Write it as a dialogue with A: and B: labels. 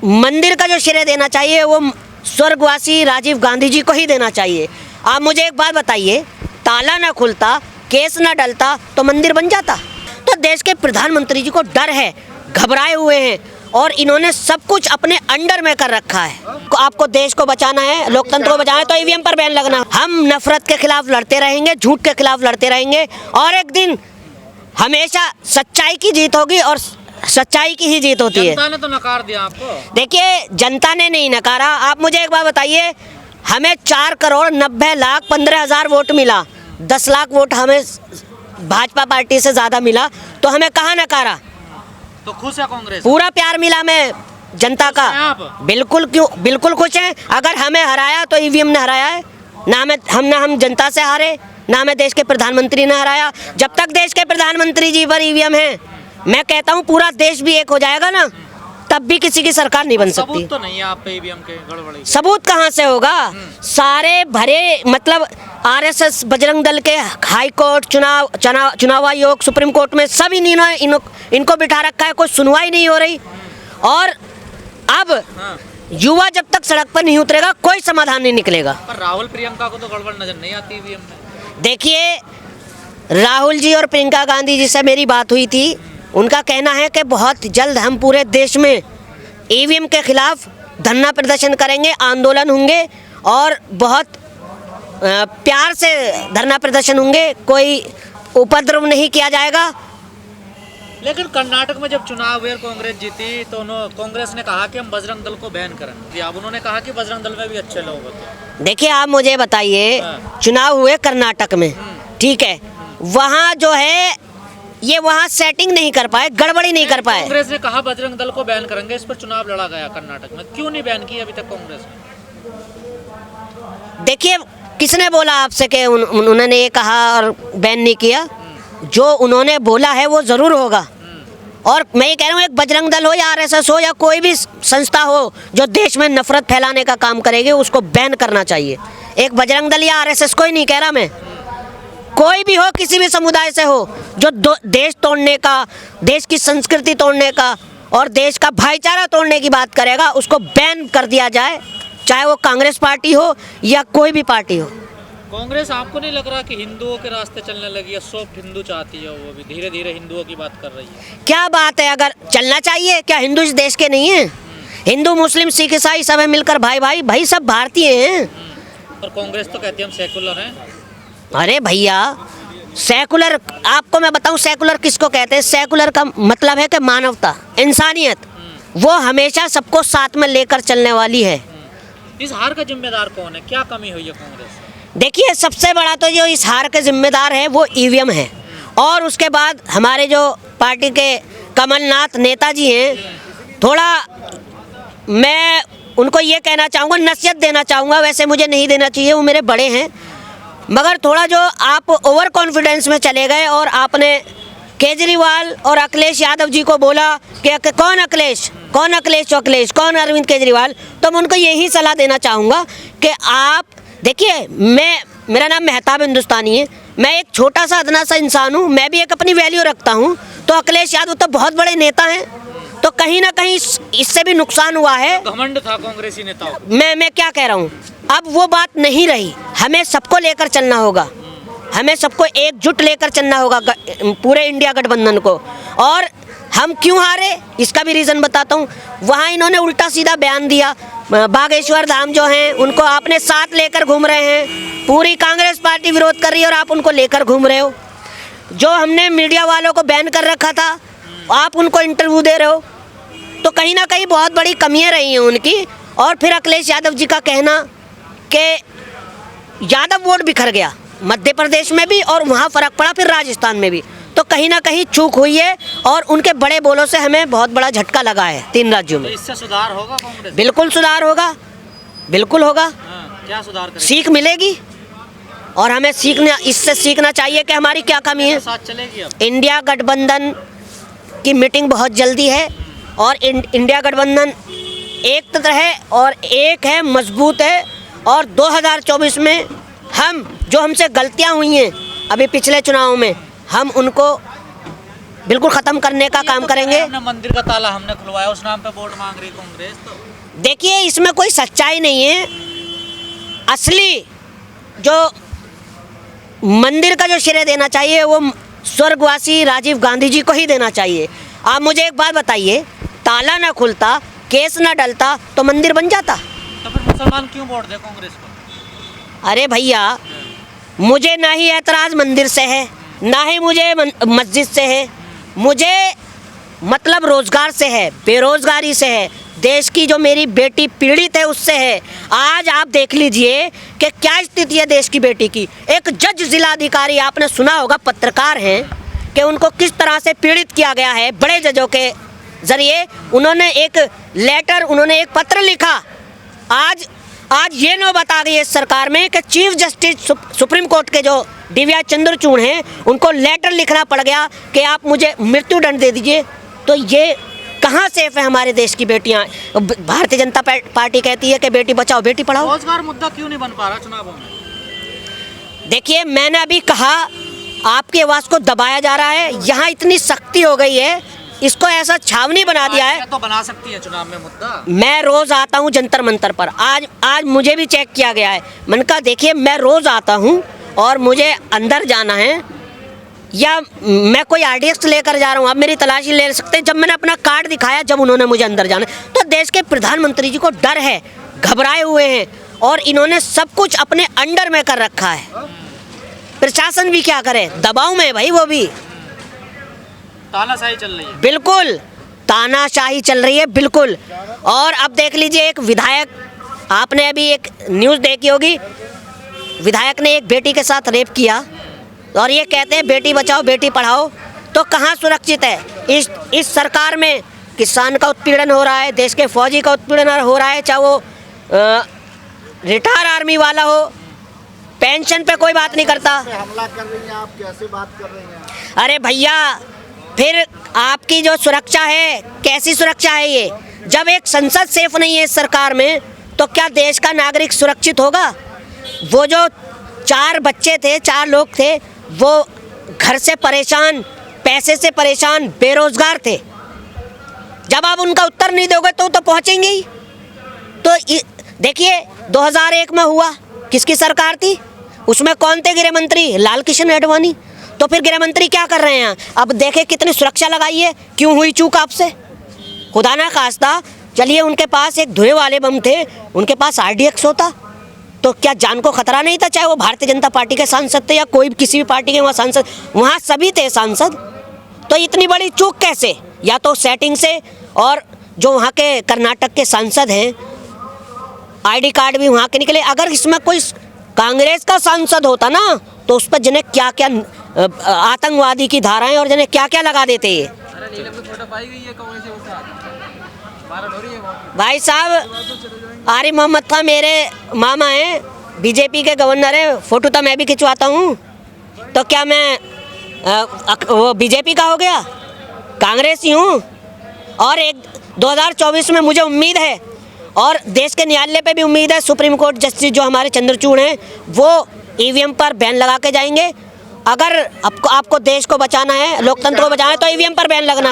A: मंदिर का जो श्रेय देना चाहिए वो स्वर्गवासी राजीव गांधी जी को ही देना चाहिए। आप मुझे एक बात बताइए, ताला ना खुलता, केस ना डलता तो मंदिर बन जाता? तो देश के प्रधानमंत्री जी को डर है, घबराए हुए हैं और इन्होंने सब कुछ अपने अंडर में कर रखा है। आपको देश को बचाना है, लोकतंत्र को बचाना है तो ईवीएम पर बैन लगना। हम नफरत के खिलाफ लड़ते रहेंगे, झूठ के खिलाफ लड़ते रहेंगे और एक दिन हमेशा सच्चाई की जीत होगी और सच्चाई की ही जीत होती है।
B: जनता ने तो नकार दिया आपको।
A: देखिए, जनता ने नहीं नकारा। आप मुझे एक बात बताइए, हमें 4,90,15,000 वोट मिला, 10 लाख वोट हमें भाजपा पार्टी से ज़्यादा मिला, तो हमें कहाँ नकारा?
B: तो खुश है कांग्रेस?
A: पूरा प्यार मिला हमें जनता का। बिल्कुल, क्यों बिल्कुल खुश हैं। अगर हमें हराया तो ईवीएम ने हराया है ना, हम जनता से हारे, ना हमें देश के प्रधानमंत्री ने हराया। जब तक देश के प्रधानमंत्री जी पर ईवीएम है, मैं कहता हूँ पूरा देश भी एक हो जाएगा ना, तब भी किसी की सरकार नहीं बन सकती।
B: सबूत तो नहीं है आप पे ईवीएम के गड़बड़ी?
A: सबूत कहाँ से होगा? सारे भरे, मतलब आरएसएस, बजरंग दल के हाई कोर्ट, चुनाव आयोग, सुप्रीम कोर्ट में सब इनको बिठा रखा है, कोई सुनवाई नहीं हो रही। और अब युवा जब तक सड़क पर नहीं उतरेगा कोई समाधान नहीं निकलेगा।
B: पर राहुल प्रियंका को तो गड़बड़ नजर नहीं आती ईवीएम में?
A: देखिए, राहुल जी और प्रियंका गांधी जी से मेरी बात हुई थी। उनका कहना है कि बहुत जल्द हम पूरे देश में ईवीएम के खिलाफ धरना प्रदर्शन करेंगे, आंदोलन होंगे और बहुत प्यार से धरना प्रदर्शन होंगे, कोई उपद्रव नहीं किया जाएगा।
B: लेकिन कर्नाटक में जब चुनाव हुए कांग्रेस जीती तो कांग्रेस ने कहा कि हम बजरंग दल को बैन करेंगे। अब उन्होंने कहा कि बजरंग दल में भी अच्छे लोग होते।
A: देखिए, आप मुझे बताइए, चुनाव हुए कर्नाटक में, ठीक है, वहाँ जो है ये वहाँ सेटिंग नहीं कर पाए, गड़बड़ी नहीं कर पाए।
B: कांग्रेस ने कहा बजरंग दल को बैन करेंगे, इस पर चुनाव लड़ा गया कर्नाटक में, क्यों नहीं बैन किया अभी तक कांग्रेस ने?
A: देखिए, किसने बोला आपसे कि उन्होंने ये कहा और बैन नहीं किया? जो उन्होंने बोला है वो जरूर होगा। और मैं ये कह रहा हूँ, एक बजरंग दल हो या आरएसएस हो या कोई भी संस्था हो जो देश में नफरत फैलाने का काम करेगी, उसको बैन करना चाहिए। एक बजरंग दल या आरएसएस को ही नहीं कह रहा मैं, कोई भी हो, किसी भी समुदाय से हो, जो देश तोड़ने का, देश की संस्कृति तोड़ने का और देश का भाईचारा तोड़ने की बात करेगा, उसको बैन कर दिया जाए, चाहे वो कांग्रेस पार्टी हो या कोई भी पार्टी हो।
B: कांग्रेस, आपको नहीं लग रहा कि हिंदुओं के रास्ते चलने लगी है? सॉफ्ट हिंदू चाहती है, वो भी धीरे धीरे हिंदुओं की बात कर रही है।
A: क्या बात है, अगर चलना चाहिए। क्या हिंदू इस देश के नहीं है? हिंदू, मुस्लिम, सिख, ईसाई सब है मिलकर भाई सब भारतीय हैं।
B: पर कांग्रेस तो कहती है हम सेकुलर हैं।
A: अरे भैया, सेकुलर, आपको मैं बताऊं सेकुलर किसको कहते हैं? सेकुलर का मतलब है कि मानवता, इंसानियत, वो हमेशा सबको साथ में लेकर चलने वाली है।
B: इस हार का जिम्मेदार कौन है? क्या कमी हुई है कांग्रेस?
A: देखिए, सबसे बड़ा तो जो इस हार के जिम्मेदार है वो ईवीएम है, और उसके बाद हमारे जो पार्टी के कमलनाथ नेताजी हैं, थोड़ा मैं उनको ये कहना चाहूँगा, नसीहत देना चाहूँगा, वैसे मुझे नहीं देना चाहिए, वो मेरे बड़े हैं, मगर थोड़ा जो आप ओवर कॉन्फिडेंस में चले गए और आपने केजरीवाल और अखिलेश यादव जी को बोला कि कौन अखिलेश, कौन अरविंद केजरीवाल, तो मैं उनको यही सलाह देना चाहूँगा कि आप देखिए, मेरा नाम मेहताब हिंदुस्तानी है, मैं एक छोटा सा अदना सा इंसान हूँ, मैं भी एक अपनी वैल्यू रखता हूँ। तो अखिलेश यादव तो बहुत बड़े नेता हैं, तो कहीं ना कहीं इससे भी नुकसान हुआ है।
B: घमंड था कांग्रेसी नेताओं।
A: मैं क्या कह रहा हूँ, अब वो बात नहीं रही। हमें सबको लेकर चलना होगा, हमें सबको एकजुट लेकर चलना होगा, पूरे इंडिया गठबंधन को। और हम क्यों हारे, इसका भी रीज़न बताता हूँ। वहाँ इन्होंने उल्टा सीधा बयान दिया, बागेश्वर धाम जो हैं उनको आपने साथ लेकर घूम रहे हैं, पूरी कांग्रेस पार्टी विरोध कर रही है और आप उनको लेकर घूम रहे हो। जो हमने मीडिया वालों को बैन कर रखा था, आप उनको इंटरव्यू दे रहे हो, तो कहीं ना कहीं बहुत बड़ी कमियाँ रही हैं उनकी। और फिर अखिलेश यादव जी का कहना कि यादव वोट बिखर गया मध्य प्रदेश में भी और वहाँ फ़र्क पड़ा फिर राजस्थान में भी, तो कहीं ना कहीं चूक हुई है और उनके बड़े बोलों से हमें बहुत बड़ा झटका लगा है 3 राज्यों में।
B: तो इससे सुधार होगा कांग्रेस?
A: बिल्कुल सुधार होगा, बिल्कुल होगा।
B: क्या सुधार करेगी?
A: सीख मिलेगी और हमें इससे सीखना चाहिए कि हमारी क्या कमी है।
B: साथ चलेगी अब?
A: इंडिया गठबंधन की मीटिंग बहुत जल्दी है और इंडिया गठबंधन एक तरह है और एक है, मजबूत है। और 2024 में हम जो हमसे गलतियां हुई हैं अभी पिछले चुनाव में, हम उनको बिल्कुल ख़त्म करने का काम करेंगे।
B: हमने मंदिर का ताला हमने खुलवाया, उस नाम पे वोट मांग रही कांग्रेस। तो
A: देखिए इसमें कोई सच्चाई नहीं है। असली जो मंदिर का जो श्रेय देना चाहिए वो स्वर्गवासी राजीव गांधी जी को ही देना चाहिए। आप मुझे एक बात बताइए, ताला ना खुलता, केस ना डलता तो मंदिर बन जाता?
B: तो फिर मुसलमान क्यों वोट दे कांग्रेस को?
A: अरे भैया, मुझे ना ही ऐतराज़ मंदिर से है, ना ही मुझे मस्जिद से है, मुझे मतलब रोज़गार से है, बेरोज़गारी से है, देश की जो मेरी बेटी पीड़ित है उससे है। आज आप देख लीजिए कि क्या स्थिति है देश की बेटी की। एक जज जिलाधिकारी, आपने सुना होगा, पत्रकार हैं, कि उनको किस तरह से पीड़ित किया गया है बड़े जजों के ज़रिए। उन्होंने एक लेटर, उन्होंने एक पत्र लिखा। आज ये नौबत आ गई है इस सरकार में कि चीफ जस्टिस सुप्रीम कोर्ट के जो दिव्या चंद्रचूड़ हैं उनको लेटर लिखना पड़ गया कि आप मुझे मृत्यु दंड दे दीजिए। तो ये कहाँ सेफ है हमारे देश की बेटियाँ? भारतीय जनता पार्टी कहती है कि बेटी बचाओ बेटी पढ़ाओ।
B: रोजगार मुद्दा क्यों नहीं बन पा रहा चुनावों में?
A: देखिए मैंने अभी कहा, आपकी आवाज़ को दबाया जा रहा है। यहाँ इतनी सख्ती हो गई है, इसको ऐसा छावनी बना दिया है।
B: तो बना सकती है चुनाव में मुद्दा।
A: मैं रोज़ आता हूँ जंतर मंतर पर, आज मुझे भी चेक किया गया है। मैंने कहा देखिए मैं रोज़ आता हूँ और मुझे अंदर जाना है या मैं कोई RDX लेकर जा रहा हूँ, आप मेरी तलाशी ले सकते हैं। जब मैंने अपना कार्ड दिखाया, जब उन्होंने मुझे अंदर जाना, तो देश के प्रधानमंत्री जी को डर है, घबराए हुए हैं और इन्होंने सब कुछ अपने अंडर में कर रखा है। प्रशासन भी क्या करे, दबाव में है भाई, वो भी
B: तानाशाही चल रही है।
A: बिल्कुल तानाशाही चल रही है, बिल्कुल। और अब देख लीजिए, एक विधायक, आपने अभी एक न्यूज़ देखी होगी, विधायक ने एक बेटी के साथ रेप किया और ये कहते हैं बेटी बचाओ बेटी पढ़ाओ। तो कहाँ सुरक्षित है? इस सरकार में किसान का उत्पीड़न हो रहा है, देश के फौजी का उत्पीड़न हो रहा है, चाहे वो रिटायर आर्मी वाला हो, पेंशन पे कोई बात नहीं करता।
C: हमला कर रही हैं आप, कैसे बात कर रही हैं?
A: अरे भैया, फिर आपकी जो सुरक्षा है, कैसी सुरक्षा है ये? जब एक संसद सेफ नहीं है इस सरकार में, तो क्या देश का नागरिक सुरक्षित होगा? वो जो 4 बच्चे थे, 4 लोग थे, वो घर से परेशान, पैसे से परेशान, बेरोजगार थे। जब आप उनका उत्तर नहीं दोगे तो पहुंचेंगे ही। तो देखिए 2001 में हुआ, किसकी सरकार थी? उसमें कौन थे गृह मंत्री? लाल कृष्ण आडवाणी। तो फिर गृह मंत्री क्या कर रहे हैं? अब देखे कितनी सुरक्षा लगाई है। क्यों हुई चूक आपसे? खुदा ना खास्ता, चलिए उनके पास एक धुएं वाले बम थे, उनके पास RDX होता तो क्या जान को खतरा नहीं था? चाहे वो भारतीय जनता पार्टी के सांसद थे या कोई किसी भी पार्टी के वहाँ सांसद, वहाँ सभी थे सांसद। तो इतनी बड़ी चूक कैसे? या तो सेटिंग से, और जो वहाँ के कर्नाटक के सांसद हैं, ID कार्ड भी वहाँ के निकले। अगर इसमें कोई कांग्रेस का सांसद होता ना, तो उस पर जिन्हें क्या क्या आतंकवादी की धाराएं और जिन्हें क्या क्या लगा देते ये। भाई साहब, आरिफ मोहम्मद खान मेरे मामा हैं, BJP के गवर्नर हैं, फोटो तो मैं भी खिंचवाता हूँ। तो क्या मैं वो BJP का हो गया? कांग्रेसी हूँ। और 2024 में मुझे उम्मीद है, और देश के न्यायालय पे भी उम्मीद है, सुप्रीम कोर्ट जस्टिस जो हमारे चंद्रचूड़ हैं वो EVM पर बैन लगा के जाएंगे। अगर आपको देश को बचाना है, लोकतंत्र को बचाना है, तो EVM पर बैन लगना